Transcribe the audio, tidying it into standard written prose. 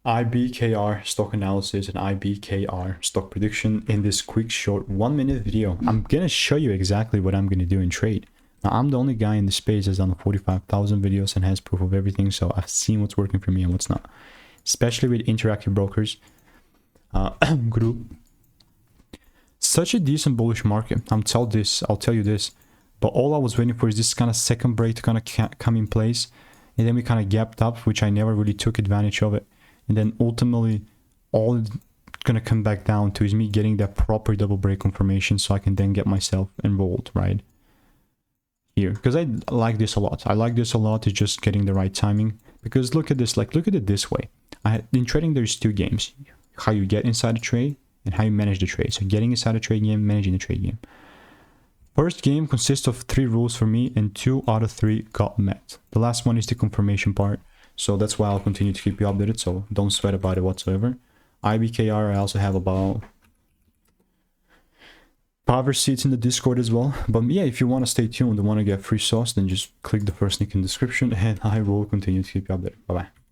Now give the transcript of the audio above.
IBKR stock analysis and IBKR stock prediction in this quick short 1-minute video. I'm gonna show you exactly what I'm gonna do in trade. Now, I'm the only guy in the space that's done 45,000 videos and has proof of everything, so I've seen what's working for me and what's not, especially with interactive brokers group. Such a decent bullish market. I'll tell you this, but all I was waiting for is this kind of second break to kind of come in place, and then we kind of gapped up, which I never really took advantage of it. And then ultimately, all it's gonna come back down to is me getting that proper double break confirmation, so I can then get myself enrolled right here. Because I like this a lot. I like this a lot. Is just getting the right timing. Because look at this. Like, look at it this way. In trading, there's two games: how you get inside a trade and how you manage the trade. So getting inside a trade game, managing the trade game. First game consists of 3 rules for me, and 2 out of 3 got met. The last one is the confirmation part. So that's why I'll continue to keep you updated, so don't sweat about it whatsoever. IBKR, I also have about 5 seats in the Discord as well. But yeah, if you want to stay tuned and want to get free sauce, then just click the first link in the description and I will continue to keep you updated. Bye-bye.